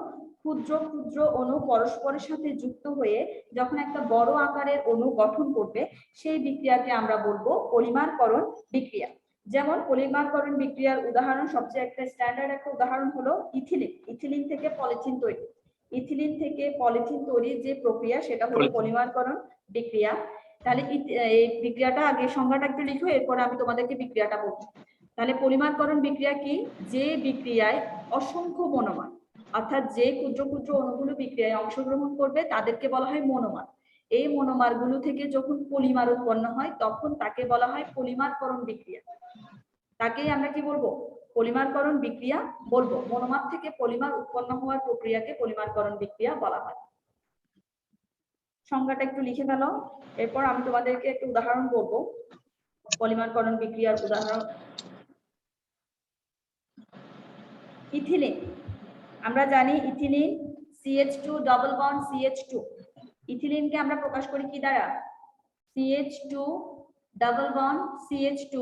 ক্ষুদ্র ক্ষুদ্র অণু পরস্পরের সাথে যুক্ত হয়ে যখন একটা বড় আকারের অণু গঠন করবে, সেই বিক্রিয়াকে আমরা বলবো পলিমারকরণ বিক্রিয়া। যেমন পলিমারকরণ বিক্রিয়ার উদাহরণ, সবচেয়ে একটা স্ট্যান্ডার্ড একটা উদাহরণ হলো ইথিলিন। ইথিলিন থেকে পলিথিন তৈরি। ইথিলিন থেকে পলিথিন তৈরির যে প্রক্রিয়া সেটা হলো পলিমারকরণ বিক্রিয়া। তাহলে এই বিক্রিয়াটা আগে সংজ্ঞাটা একটু লিখো, এরপরে আমি তোমাদেরকে বিক্রিয়াটা বলবো। তাহলে পলিমারকরণ বিক্রিয়া কি? যে বিক্রিয়ায় অসংখ্য মনোমার, অর্থাৎ যে ক্ষুদ্র ক্ষুদ্র অণুগুলো বিক্রিয়ায় অংশগ্রহণ করবে তাদেরকে বলা হয় মনোমার। এই মনোমার গুলো থেকে যখন পলিমার উৎপন্ন হয় তখন তাকে বলা হয় পলিমারকরণ বিক্রিয়া। তাকেই আমরা কি বলবো? পলিমারকরণ বিক্রিয়া বলবো। মনোমার থেকে পলিমার উৎপন্ন হওয়ার প্রক্রিয়াকে পলিমারকরণ বিক্রিয়া বলা হয়। সংজ্ঞাটা একটু লিখে ফেলো, এরপর আমি তোমাদেরকে একটু উদাহরণ বলবো পলিমারকরণ বিক্রিয়ার উদাহরণ। ইথিলিন, আমরা জানি ethylene CH2 double bond CH2। ইথিলিনকে আমরা প্রকাশ করি কি দ্বারা? CH2 ডাবল বন্ড CH2,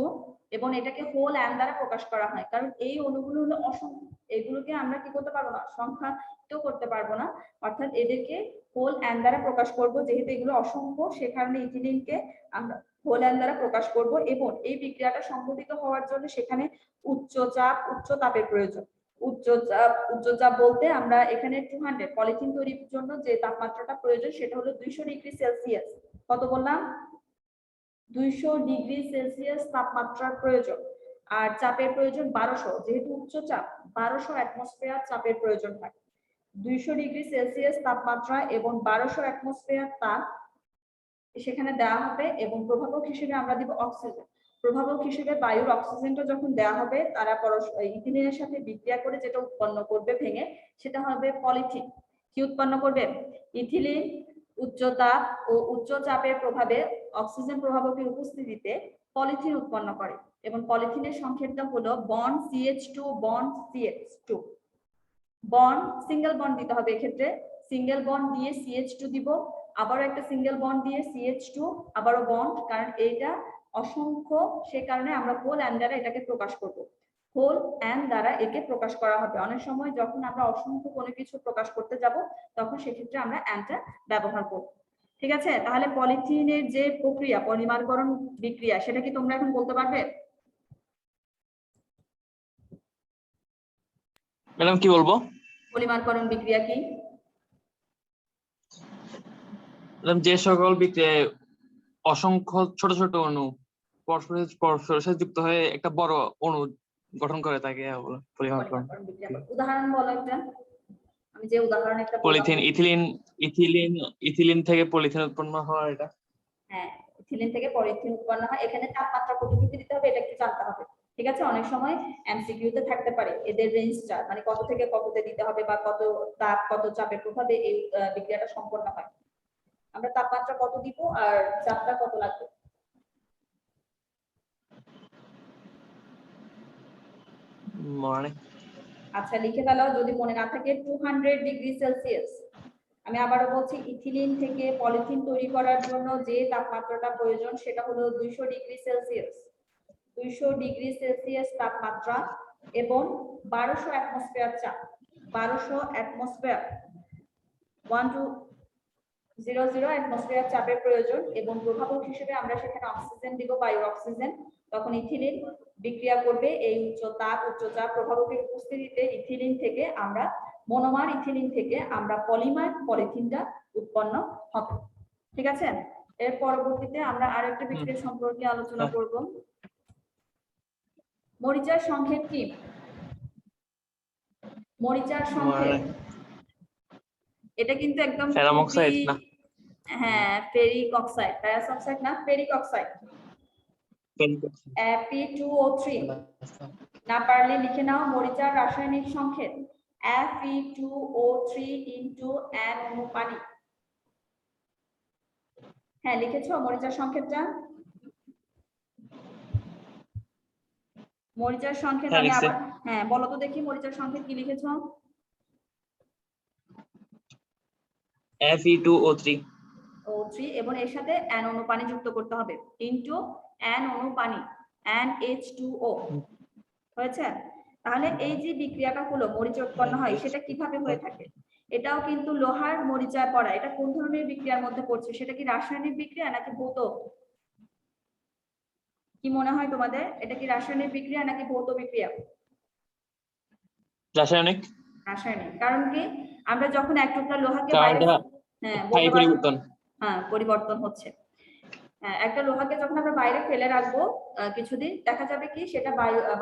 এবং এটাকে হোল অ্যান দ্বারা প্রকাশ করা হয়, কারণ এই অণুগুলো হলো অসংখ্য। এগুলোকে আমরা কি করতে পারবো না? সংখ্যায়িত করতে পারবো না, অর্থাৎ এদেরকে হোল অ্যান দ্বারা প্রকাশ করব। যেহেতু এগুলো অসংখ্য সে কারণে ইথিলিনকে আমরা হোল অ্যান দ্বারা প্রকাশ করব, এবং এই বিক্রিয়াটা সংঘটিত হওয়ার জন্য সেখানে উচ্চ চাপ উচ্চ তাপের প্রয়োজন। উচ্চ চাপ বলতে আমরা এখানে 200, পলিথিন তৈরির জন্য যে তাপমাত্রাটা প্রয়োজন সেটা হলো 200 ডিগ্রি সেলসিয়াস। কত বললাম? 200 ডিগ্রি সেলসিয়াস তাপমাত্রার প্রয়োজন। আর চাপের প্রয়োজন 1200, যেহেতু উচ্চ চাপ 1200 অ্যাটমসফিয়ার চাপের প্রয়োজন হয়। 200 ডিগ্রি সেলসিয়াস তাপমাত্রা এবং 1200 অ্যাটমসফিয়ার তাপ সেখানে দেওয়া হবে, এবং প্রভাবক হিসেবে আমরা দিব অক্সিজেন। প্রভাবক হিসেবে বায়ুর অক্সিজেনটা যখন দেওয়া হবে তারা ইথিলিনের সাথে বিক্রিয়া করে যেটা উৎপন্ন করবে ভেঙে, সেটা হবে পলিথিন। কি উৎপন্ন করবে? ইথিলিন উচ্চ তাপ ও উচ্চ চাপের প্রভাবে অক্সিজেন প্রভাবকের উপস্থিতিতে পলিথিন উৎপন্ন করে, এবং পলিথিনের সংকেতটা হলো bond CH2 bond CH2। Bond single bond দিতে হবে, এক্ষেত্রে সিঙ্গেল বন্ড দিয়ে CH2 দিব, আবারও একটা সিঙ্গেল বন্ড দিয়ে CH2, আবারও বন্ড, কারণ এটা অসংখ্য সে কারণে আমরা হোল অ্যান দ্বারা এটাকে প্রকাশ করব। হোল অ্যান দ্বারা একে প্রকাশ করা হবে। অনেক সময় যখন আমরা অসংখ্য কোনো কিছু প্রকাশ করতে যাব তখন সেক্ষেত্রে আমরা অ্যানটা ব্যবহার করব। ঠিক আছে? তাহলে পলিথিনের যে প্রক্রিয়া পলিমারকরণ বিক্রিয়া সেটা কি তোমরা এখন বলতে পারবে? ম্যাডাম কি বলবো? পলিমারকরণ বিক্রিয়া কি? যে সকল বিক্রিয়ায় অসংখ্য ছোট ছোট অণু পরস্পরের সাথে যুক্ত হয়ে একটা বড় অণু গঠন করে তাকে পলিমারকরণ বিক্রিয়া। উদাহরণ বলো একটা, আমি যে উদাহরণ একটা পলিথিন। ইথিলিন থেকে পলিথিন উৎপন্ন হয় এটা। হ্যাঁ, ইথিলিন থেকে পলিথিন উৎপন্ন হয়। এখানে তাপমাত্রা কতটুকু দিতে হবে এটা একটু জানতে হবে। ঠিক আছে? অনেক সময় MCQ তে থাকতে পারে এদের রেঞ্জটা, মানে কত থেকে কততে দিতে হবে বা কত তাপ কত চাপের প্রভাবে এই বিক্রিয়াটা সম্পন্ন হয়। আমরা তাপমাত্রা কত দিব আর চাপটা কত লাগবে? মানে আচ্ছা লিখে ফেলো যদি মনে না থাকে। 200 ডিগ্রি সেলসিয়াস। আমি আবারও বলছি, ইথিলিন থেকে পলিথিন তৈরি করার জন্য যে তাপমাত্রাটা প্রয়োজন সেটা হলো 200 ডিগ্রি সেলসিয়াস। 200 ডিগ্রি সেলসিয়াস তাপমাত্রা এবং 1200 অ্যাটমসফিয়ার চাপ। 1200 অ্যাটমসফিয়ার 1200 অ্যাটমসফিয়ার চাপের প্রয়োজন, এবং প্রভাবক হিসেবে আমরা সেখানে অক্সিজেন দিব, বায়ুর অক্সিজেন। তখন ইথিলিন বিক্রিয়া করবে এই উচ্চ তাপ উচ্চ চাপ প্রভাবকের উপস্থিতিতে। ইথিলিন থেকে আমরা মনোমার, ইথিলিন থেকে আমরা পলিমার পলিথিনটা উৎপন্ন হবে। ঠিক আছে? এর পরবর্তীতে আমরা আরেকটা বিক্রিয়া সম্পর্কে আলোচনা করব। মরিচার সংকেত কি? মরিচার সংকেত এটা কিন্তু একদম ফেরাম অক্সাইড না? হ্যাঁ, ফেরিক অক্সাইড। ফেরাস অক্সাইড না, ফেরিক অক্সাইড। Fe2O3। না পারলে লিখে নাও মরিচার রাসায়নিক সংকেত Fe2O3 ইনটু N অণু পানি। হ্যাঁ লিখেছো মরিচার সংকেতটা? মরিচার সংকেত আমি আবার হ্যাঁ বলো তো দেখি মরিচার সংকেত কি লিখেছো? Fe2O3 এবং এর সাথে N অণু পানি যুক্ত করতে হবে ইনটু N অণু পানি NH2O। হয়েছে? তাহলে এই যে বিক্রিয়াটা হলো মরিচা উৎপন্ন হয় সেটা কিভাবে হয়ে থাকে? এটাও কিন্তু লোহার মরিচায় পড়া। এটা কোন ধরনের বিক্রিয়ার মধ্যে পড়ছে? সেটা কি রাসায়নিক বিক্রিয়া নাকি ভৌত? কি কি মনে হয় তোমাদের, এটা কি রাসায়নিক বিক্রিয়া নাকি ভৌত বিক্রিয়া? রাসায়নিক। রাসায়নিক, কারণ কি আমরা যখন এক টুকরা লোহাকে কারণ বাইরে, এটা হ্যাঁ স্থায়ী বলতে পারো, পরিবর্তন। হ্যাঁ পরিবর্তন হচ্ছে। হ্যাঁ, একটা লোহাকে যখন আমরা বাইরে ফেলে রাখবো কিছুদিন, দেখা যাবে কি সেটা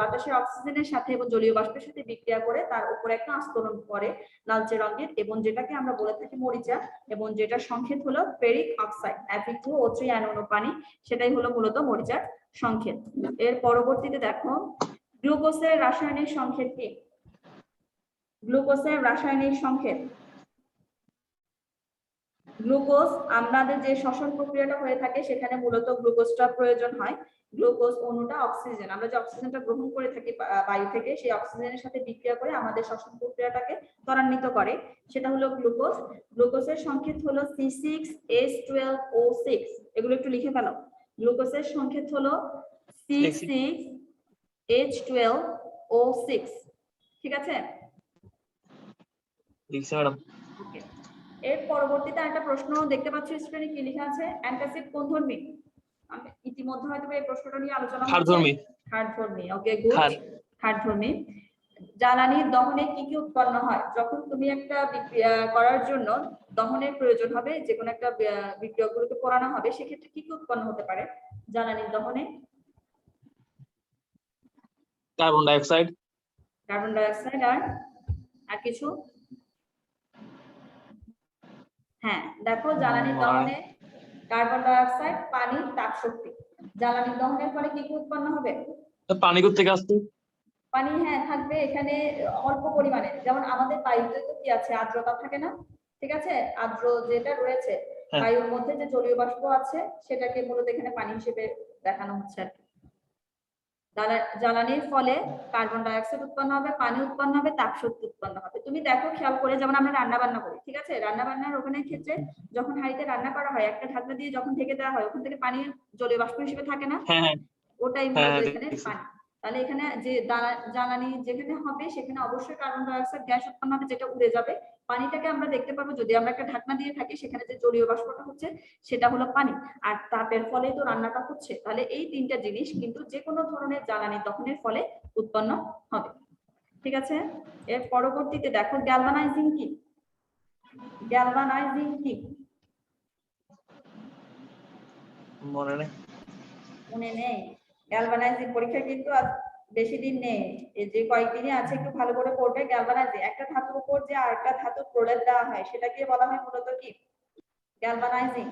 বাতাসের অক্সিজেনের সাথে এবং জলীয় বাষ্পের সাথে বিক্রিয়া করে তার উপরে একটা আস্তরণ করে লালচে রঙের, এবং যেটাকে আমরা বলে থাকি মরিচা, এবং যেটার সংকেত হলো ফেরিক অক্সাইড Fe2O3 অ্যানোনো পানি, সেটাই হলো মূলত মরিচার সংকেত। এর পরবর্তীতে দেখো গ্লুকোজের রাসায়নিক সংকেত কি? গ্লুকোজের রাসায়নিক সংকেত, গ্লুকোজ আমাদের যে শ্বসন প্রক্রিয়াটা হয়ে থাকে সেখানে মূলত গ্লুকোজটা প্রয়োজন হয়। গ্লুকোজ অণুটা অক্সিজেন, আমরা যে অক্সিজেনটা গ্রহণ করে থাকি বায়ু থেকে, সেই অক্সিজেনের সাথে বিক্রিয়া করে আমাদের শ্বসন প্রক্রিয়াটাকে ত্বরান্বিত করে, সেটা হলো গ্লুকোজ। গ্লুকোজের সংকেত হলো C6H12O6, এগুলো একটু লিখে ফেলো। গ্লুকোজের সংকেত হলো C6H12O6, ঠিক আছে? লিখছি ম্যাডাম। ওকে, এর পরবর্তীতে একটা প্রশ্ন দেখতে পাচ্ছি স্ক্রিনে, কি লেখা আছে? অ্যান্টাসিড কোন ধর্মী? আমি ইতিমধ্যে হয়তো এই প্রশ্নটা নিয়ে আলোচনা হয়েছে। ক্ষারধর্মী। ক্ষারধর্মী, ওকে গুড। ক্ষার। ক্ষারধর্মী। জ্বালানির দহনে কি কি উৎপন্ন হয়? যখন তুমি একটা বিক্রিয়া করার জন্য দহনের প্রয়োজন হবে, যে কোনো একটা বিক্রিয়াগুলোকে পোড়ানো হবে, সেক্ষেত্রে কি কি উৎপন্ন হতে পারে জ্বালানির দহনে? Carbon die oxide. Carbon die oxide, আর কিছু? হ্যাঁ দেখো, জ্বালানির দহনে কার্বন ডাই অক্সাইড, পানি, তাপ শক্তি। জ্বালানির দহনের ফলে কি কি উৎপন্ন হবে? পানি থেকে আসছে। পানি, হ্যাঁ থাকবে এখানে অল্প পরিমাণে, যেমন আমাদের বায়ুতে তো কি আছে, আর্দ্রতা থাকে না, ঠিক আছে? আর্দ্র যেটা রয়েছে বায়ুর মধ্যে, যে জলীয় বাষ্প আছে, সেটাকে মূলত এখানে পানি হিসেবে দেখানো হচ্ছে আর কি। জ্বালানির ফলে কার্বন ডাই অক্সাইড উৎপন্ন হবে, পানি উৎপন্ন হবে, তাপ শক্তি উৎপন্ন হবে। তুমি দেখো খেয়াল করে, যেমন আমরা রান্না বান্না করি, ঠিক আছে? রান্না বান্নার ওখানে ক্ষেত্রে যখন হাঁড়িতে রান্না করা হয়, একটা ঢাকনা দিয়ে যখন ঢেকে দেওয়া হয়, ওখান থেকে পানি জলীয় বাষ্প হিসেবে থাকে না? ওটাই মূলত এখানে পানি। তাহলে এখানে যে জ্বালানি যেখানে হবে সেখানে অবশ্যই কার্বন ডাই অক্সাইড গ্যাস উৎপন্ন হবে, যেটা উড়ে যাবে। পানিটাকে আমরা দেখতে পাবো, যদি আমরা একটা ঢাকনা দিয়ে থাকি, সেখানে যে জলীয় বাষ্পটা হচ্ছে সেটা হলো পানি, আর তাপের ফলে তো রান্নাটা হচ্ছে। তাহলে এই তিনটা জিনিস কিন্তু যে কোনো ধরনের জ্বালানি দহনের ফলে উৎপন্ন হবে, ঠিক আছে? এর পরবর্তীতে দেখো গ্যালভানাইজিং কি? গ্যালভানাইজিং কি? মনে নেই। মনে নেই? গ্যালভানাইজিং পরীক্ষা কিন্তু আর বেশি দিন নেই, এই যে কয়েকদিনই আছে, একটু ভালো করে পড়বে। গ্যালভানাইজিং, একটা ধাতুর উপর যে আরেকটা ধাতুর প্রলেপ দেওয়া হয়, সেটাকে বলা হয় মূলত কি? গ্যালভানাইজিং।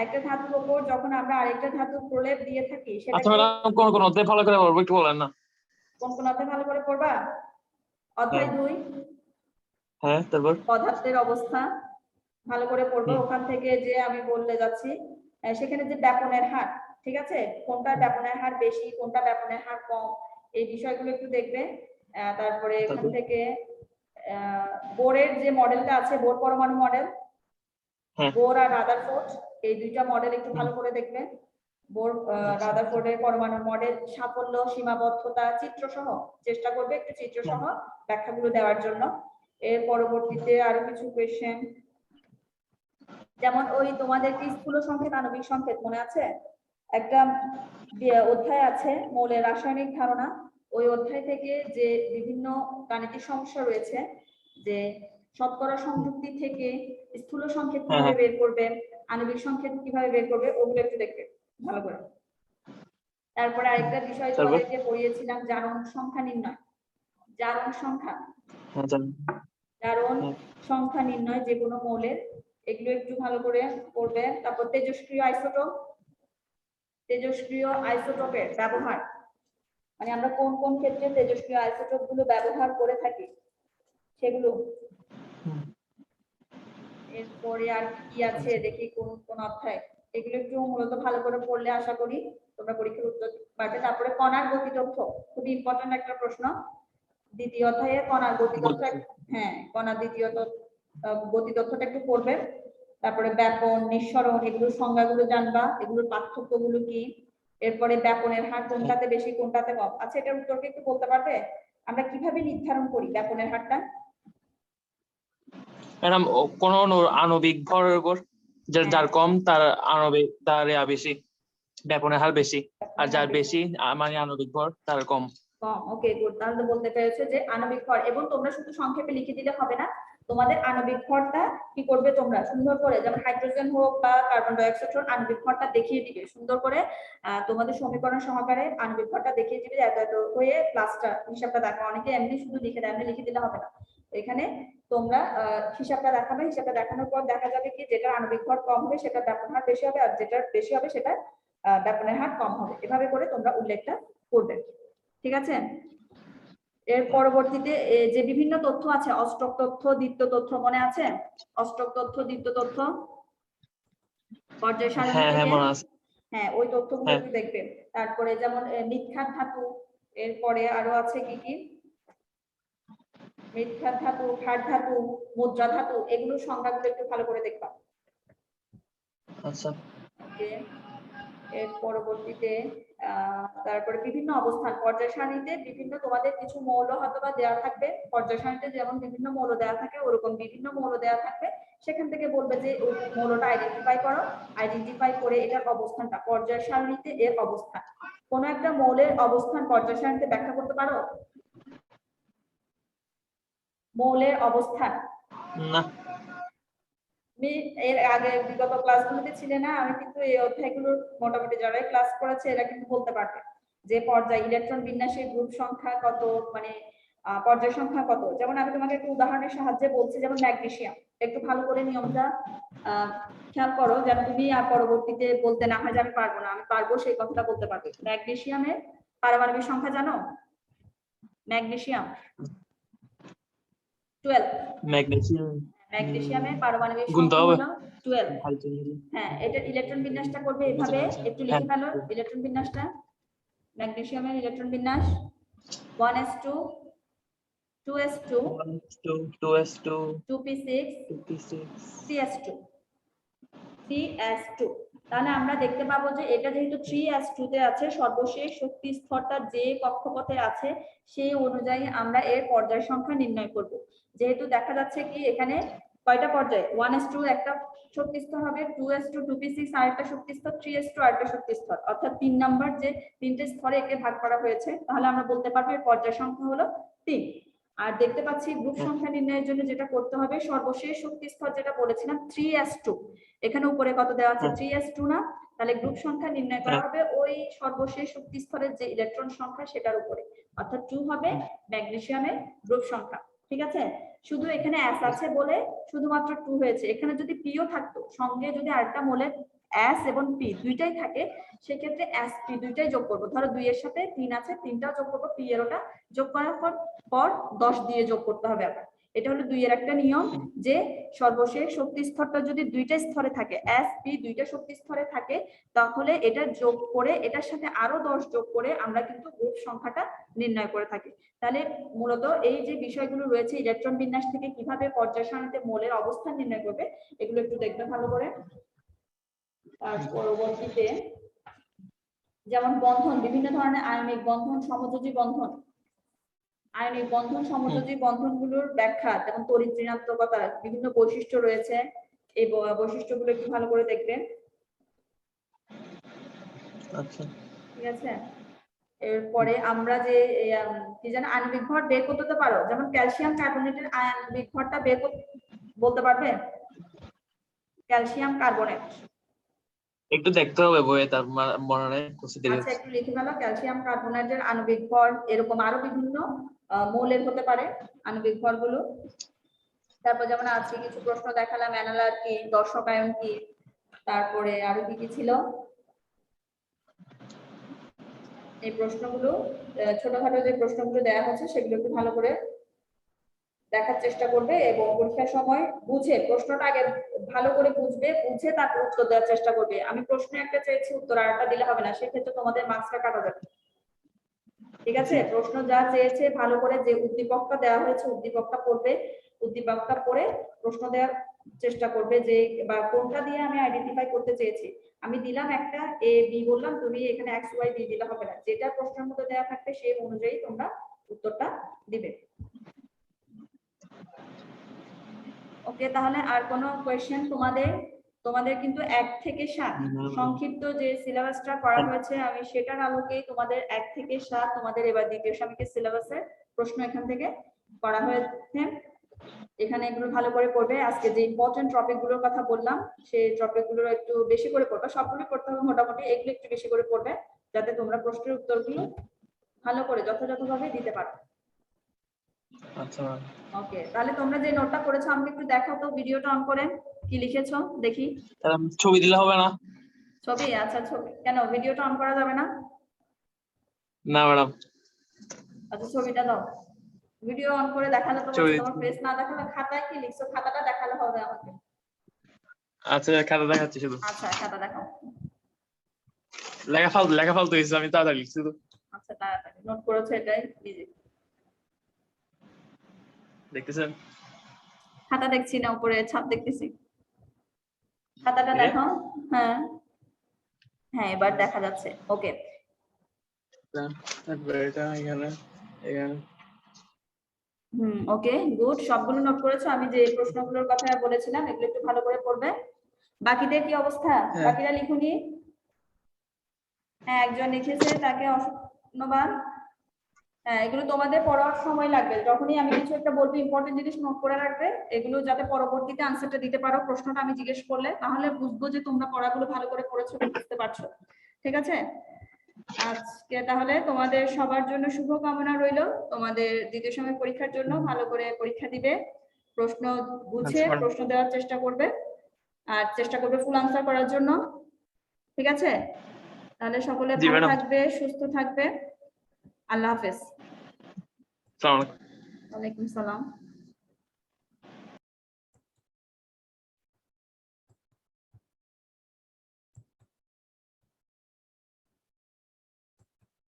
একটা ধাতুর উপর যখন আমরা আরেকটা ধাতুর প্রলেপ দিয়ে থাকি, আচ্ছা সেটাকে ম্যাডাম, কোন কোন অধ্যায় ভালো করে পড়বো একটু বলেন না? কোন কোন অধ্যায় ভালো করে পড়বা? অধ্যায় 2, হ্যাঁ তারপর পদার্থের অবস্থা ভালো করে পড়বো। ওখান থেকে যে আমি বলতে যাচ্ছি, সেখানে যে ব্যাপনের হার, ঠিক আছে, কোনটা ব্যাপনের হার বেশি, কোনটা ব্যাপনের হার কম, এই বিষয়গুলো একটু দেখবে। তারপরে এখান থেকে বোরের যে মডেলটা আছে, বোর পরমাণু মডেল, বোর আর রাদারফোর্ড, এই দুইটা মডেল একটু ভালো করে দেখবে। বোর রাদারফোর্ডের পরমাণু মডেল, সাফল্য, সীমাবদ্ধতা, চিত্র সহ চেষ্টা করবে একটু চিত্র সহ ব্যাখ্যাগুলো দেওয়ার জন্য। এর পরবর্তীতে আরো কিছু কোয়েশ্চেন, যেমন ওই তোমাদের কি স্থূল সংকেত, আণবিক সংকেত মনে আছে? একটা অধ্যায় আছে মৌলের রাসায়নিক ধারণা, ওই অধ্যায় থেকে যে বিভিন্ন গাণিতিক সমস্যা রয়েছে, যে শতকরা সংযুক্তি থেকে স্থূল সংকেত কিভাবে বের করবে, আণবিক সংকেত কিভাবে বের করবে, ওগুলো একটু দেখবে ভালো করে। তারপরে আরেকটা বিষয় তোমাদেরকে পড়িয়েছিলাম, জারণ সংখ্যা নির্ণয়। জারণ সংখ্যা, জারণ সংখ্যা নির্ণয় যে কোনো মৌলের, এগুলো একটু ভালো করে পড়বে। তারপর তেজস্ক্রিয় আইসোটোপ, তেজস্ক্রিয় আইসোটোপের ব্যবহার, মানে আমরা কোন কোন ক্ষেত্রে তেজস্ক্রিয় আইসোটোপ গুলো ব্যবহার করে থাকি সেগুলো। এরপরে আর কি আছে দেখি, কোন কোন অধ্যায়, এগুলো একটু মূলত ভালো করে পড়লে আশা করি তোমরা পরীক্ষার উত্তর পাবে। তারপরে কণার গতি তথ্য, খুব ইম্পর্টেন্ট একটা প্রশ্ন, দ্বিতীয় অধ্যায়ে কণার গতি তথ্য। হ্যাঁ, কণার দ্বিতীয় গতি তথ্যটা একটু পড়বে। তারপরে ব্যাপন, নিঃসরণ, এগুলোর সংজ্ঞাগুলো জানবা, এগুলোর পার্থক্যগুলো কি। এরপরে ব্যাপনের হার কোনটাতে বেশি কোনটাতে কম। আচ্ছা, এটার উত্তরকে একটু বলতে পারবে, আমরা কিভাবে নির্ধারণ করি ব্যাপনের হারটা? ম্যাডাম, কোন আণবিক ভরের উপর, যার কম তার আণবিক তার বেশি। ব্যাপনের হার বেশি, আর যার বেশি মানে আণবিক ভর তার কম। কম, ওকে গুড। তাহলে বলতে পেরেছো যে আণবিক ভর, এবং তোমরা শুধু সংক্ষেপে লিখে দিলে হবে না, তোমাদের আণবিক ভরটা কি করবে তোমরা সুন্দর করে, যেমন হাইড্রোজেন হোক বা কার্বন ডাই অক্সাইড হোক, আণবিক ভরটা দেখিয়ে দিবে সুন্দর করে। তোমাদের সমীকরণ সহকারে আণবিক ভরটা দেখিয়ে দিবে, এত এত হয়ে প্লাসটা হিসাবটা দেখো। অনেকে এমনি শুধু লিখে দেয়, এমনি লিখে দিলে হবে না, এখানে তোমরা হিসাবটা দেখাবে। হিসাবটা দেখানোর পর দেখা যাবে কি যেটা আণবিক ভর কম হবে সেটা ব্যাপনের হার বেশি হবে, আর যেটা বেশি হবে সেটা ব্যাপনের হার কম হবে। এভাবে করে তোমরা উল্লেখটা করবে, ঠিক আছে? এর পরবর্তীতে যে বিভিন্ন তথ্য আছে, অষ্টক তথ্য, দ্বিতীয় তথ্য, মনে আছে? অষ্টক তথ্য, দ্বিতীয় তথ্য, পর্যায় সারণী হ্যাঁ হ্যাঁ থেকে, মনে আছে। হ্যাঁ ওই তথ্যগুলো হ্যাঁ একটু দেখবে। তারপরে যেমন মিথ্যার ধাতু, এরপরে আরো আছে কি কি, মিথ্যার ধাতু, ক্ষার ধাতু, মুদ্রা ধাতু, এগুলোর সংজ্ঞাগুলো একটু ভালো করে দেখবা। আচ্ছা। ওকে, এর পরবর্তীতে তারপরে বিভিন্ন অবস্থান, পর্যায় সারণীতে বিভিন্ন তোমাদের কিছু মৌল হয়তো বা দেওয়া থাকবে, পর্যায় সারণীতে যেমন বিভিন্ন মৌল দেওয়া থাকে ওরকম বিভিন্ন মৌল দেওয়া থাকবে, সেখান থেকে বলবে যে ওই মৌলটা আইডেন্টিফাই করো, আইডেন্টিফাই করে এটার অবস্থানটা, পর্যায় সারণীতে এর অবস্থান। কোন একটা মৌলের অবস্থান পর্যায় সারণীতে ব্যাখ্যা করতে পারো? মৌলের অবস্থান না। আমি এর আগে বিগত ক্লাসগুলোতে ছিল না, আমি কিন্তু এই অধ্যায়গুলোর মোটামুটি যারাই ক্লাস করেছে এরা কিন্তু বলতে পারবে যে পর্যায় ইলেকট্রন বিন্যাসের গ্রুপ সংখ্যা কত, মানে পর্যায় সংখ্যা কত। যেমন আমি তোমাকে একটু উদাহরণের সাহায্যে বলছি, যেমন ম্যাগনেসিয়াম, একটু ভালো করে নিয়মটা খেয়াল করো যেন তুমি আর পরবর্তীতে বলতে না হয় যে আমি পারবো না, আমি পারবো সেই কথাটা বলতে পারবে। ম্যাগনেসিয়ামের পারমাণবিক সংখ্যা জানো? ম্যাগনেসিয়াম 12। ম্যাগনেসিয়াম ম্যাগনেসিয়ামের পারমাণবিক গুনতে সংখ্যা হবে। হলো 12। হ্যাঁ, এটার ইলেকট্রন বিন্যাসটা করবে এভাবে, একটু লিখে ফেলো ইলেকট্রন বিন্যাসটা। ম্যাগনেসিয়ামের ইলেকট্রন বিন্যাস 1s2 2s2 2s2 2p6 2p6 3s2 3s2। তাহলে আমরা দেখতে পাবো যে এটা যেহেতু 3s2 তে আছে, সর্বশেষ শক্তি স্তরটা যে কক্ষপথে আছে সেই অনুযায়ী আমরা এর পর্যায় সংখ্যা নির্ণয় করব। যেহেতু দেখা যাচ্ছে কি এখানে কয়টা পর্যায়, 1s2 একটা শক্তি স্তর হবে, 2s2 2p6 আরেকটা শক্তি স্তর, 3s2 আরেকটা শক্তি স্তর, অর্থাৎ 3 নাম্বার যে তিনটে স্তরে একে ভাগ করা হয়েছে, তাহলে আমরা বলতে পারবো এর পর্যায় সংখ্যা হলো 3। আর দেখতে পাচ্ছি গ্রুপ সংখ্যা নির্ণয়ের জন্য যেটা করতে হবে, সর্বশেষ শক্তি স্তর যেটা বলেছিলাম 3s2, এখানে উপরে কত দেওয়া আছে 3s2 না, তাহলে গ্রুপ সংখ্যা নির্ণয় করা হবে ওই সর্বশেষ শক্তি স্তরের যে ইলেকট্রন সংখ্যা সেটার উপরে, অর্থাৎ 2 হবে ম্যাগনেসিয়ামের গ্রুপ সংখ্যা। ঠিক আছে, শুধু এখানে s আছে বলে শুধুমাত্র 2 হয়েছে, এখানে যদি p ও থাকতো সঙ্গে, যদি আরেকটা মোলের s এবং p দুইটাই থাকে, সেক্ষেত্রে s p দুইটাই যোগ করবো। ধরো 2 এর সাথে 3 আছে, 3টাও যোগ করবো, p এর ওটা যোগ করার পর 10 দিয়ে যোগ করতে হবে আবার। এটা হলো 2 এর একটা নিয়ম, যে সর্বশেষ শক্তি স্তরটা যদি দুইটা স্তরে থাকে, s p দুইটা শক্তি স্তরে থাকে, তাহলে এটা যোগ করে এটার সাথে আরো 10 যোগ করে আমরা কিন্তু গ্রুপ সংখ্যাটা নির্ণয় করে থাকি। তাহলে মূলত এই যে বিষয়গুলো রয়েছে, ইলেকট্রন বিন্যাস থেকে কিভাবে পর্যায় সারণীতে মোলের অবস্থান নির্ণয় করবে, এগুলো একটু দেখবে ভালো করে। তার পরবর্তীতে যেমন বন্ধন, বিভিন্ন ধরনের আয়নিক বন্ধন, সমযোজী বন্ধন, আয়নিক বন্ধন সমযোজী বন্ধনগুলোর ব্যাখ্যা, যেমন তড়িৎ ঋণাত্মকতা, বিভিন্ন বৈশিষ্ট্য রয়েছে, এই বৈশিষ্ট্যগুলো একটু ভালো করে দেখবেন। আচ্ছা, ঠিক আছে, এরপরে আমরা যে কি জানো আণবিক ভর বের করতে পারো, যেমন ক্যালসিয়াম কার্বনেটের আণবিক ভরটা বের বলতে পারবে? ক্যালসিয়াম কার্বনেট, একটু দেখতে হবে বইয়ে, তার মনে নেই। আচ্ছা একটু লিখে ফেলো ক্যালসিয়াম কার্বনেটের আণবিক ভর, এরকম আরো বিভিন্ন মৌলের হতে পারে আণবিক ভর গুলো। তারপর যেমন আজকে কিছু প্রশ্ন দেখালাম, অ্যানালার কি, দর্শক আয়ন কি, তারপরে আরো কি কি ছিল, এই প্রশ্নগুলো ছোটখাটো যে প্রশ্নগুলো দেওয়া হচ্ছে সেগুলো একটু ভালো করে দেখার চেষ্টা করবে, এবং পরীক্ষার সময় বুঝে প্রশ্নটা আগে ভালো করে বুঝবে, বুঝে তারপর উত্তর দেওয়ার চেষ্টা করবে। আমি প্রশ্ন একটা চেয়েছি উত্তর আরেকটা দিলে হবে না, সেক্ষেত্রে তোমাদের মার্কসটা কাটা যাবে। ঠিক আছে, প্রশ্ন যা চেয়েছে ভালো করে, যে উদ্দীপকটা দেওয়া হয়েছে উদ্দীপকটা পড়বে, উদ্দীপকটা পড়ে প্রশ্ন দেওয়ার চেষ্টা করবে, যে বা কোনটা দিয়ে আমি আইডেন্টিফাই করতে চেয়েছি। আমি দিলাম একটা এ বি বললাম, তুমি এখানে এক্স ওয়াই দিয়ে দিলে হবে না, যেটা প্রশ্নের মধ্যে দেওয়া থাকবে সেই অনুযায়ী তোমরা উত্তরটা দিবে। ওকে, তাহলে আর কোনো কোয়েশ্চেন তোমাদের? তোমাদের কিন্তু 1 থেকে 7 সংক্ষিপ্ত যে সিলেবাসটা করা হয়েছে আমি সেটার আলোকেই তোমাদের 1 থেকে 7 তোমাদের এবার দ্বিতীয় সাময়িকের সিলেবাসের প্রশ্ন এখান থেকে করা হয়েছে। এখানে এগুলো ভালো করে পড়বে। আজকে যে ইম্পর্টেন্ট টপিক গুলোর কথা বললাম সেই টপিক গুলো একটু বেশি করে পড়বে, সবগুলো পড়তে হবে মোটামুটি, এগুলো একটু বেশি করে পড়বে যাতে তোমরা প্রশ্নের উত্তরগুলো ভালো করে যথাযথভাবে দিতে পারো। আচ্ছা ওকে, তাহলে তোমরা যে নোটটা করেছো আমাকে একটু দেখাও তো, ভিডিওটা অন করে কি লিখেছো দেখি। ছবি দিলে হবে না? ছবি? আচ্ছা ছবি কেন, ভিডিওটা অন করা যাবে না? না ম্যাডাম। আচ্ছা ছবিটা দাও, ভিডিও অন করে দেখালে তো ছবি হচ্ছে, তোমার ফেস না দেখালে খাতায় কি লিখছো খাতাটা দেখালে হবে আমাকে। আচ্ছা খাতা দেখাচ্ছি শুধু। আচ্ছা খাতা দেখাও। লেখা ফালতু হয়েছে, আমি তাড়াতাড়ি লিখছি তো। আচ্ছা তাড়াতাড়ি নোট করেছো এটাই ইজি। দেখতেছেন? খাতা দেখছি না, উপরে ছাপ দেখতেছি। খাতাটা এ? দেখো। হ্যাঁ হ্যাঁ এবার দেখা যাচ্ছে। ওকে এটা এখানে এখানে ওকে গুড, সবগুলো নোট করেছো। আমি যে প্রশ্নগুলোর কথা বলেছিলাম এগুলো একটু ভালো করে পড়বে। বাকিদের কি অবস্থা? হ্যাঁ। বাকিরা লিখুনি? হ্যাঁ একজন লিখেছে, তাকে ধন্যবাদ। হ্যাঁ এগুলো তোমাদের পড়ার সময় লাগবে, যখনই আমি কিছু একটা বলবো ইম্পর্টেন্ট জিনিস নোট করে রাখবে, এগুলো যাতে পরবর্তীতে আনসারটা দিতে পারো প্রশ্নটা আমি জিজ্ঞেস করলে, তাহলে বুঝবো যে তোমরা পড়াগুলো ভালো করে পড়েছো, বুঝতে পারছো। ঠিক আছে, আজকে তাহলে তোমাদের সবার জন্য শুভকামনা রইলো, তোমাদের দ্বিতীয় সময় পরীক্ষার জন্য ভালো করে পরীক্ষা দিবে, প্রশ্ন বুঝে আচ্ছা প্রশ্ন দেওয়ার চেষ্টা করবে, আর চেষ্টা করবে ফুল আনসার করার জন্য। ঠিক আছে, তাহলে সকলে জি ভালো ম্যাডাম। থাকবে, সুস্থ থাকবে। আল্লাহ হাফেজ। আসসালামু আলাইকুম। ওয়ালাইকুম সালাম।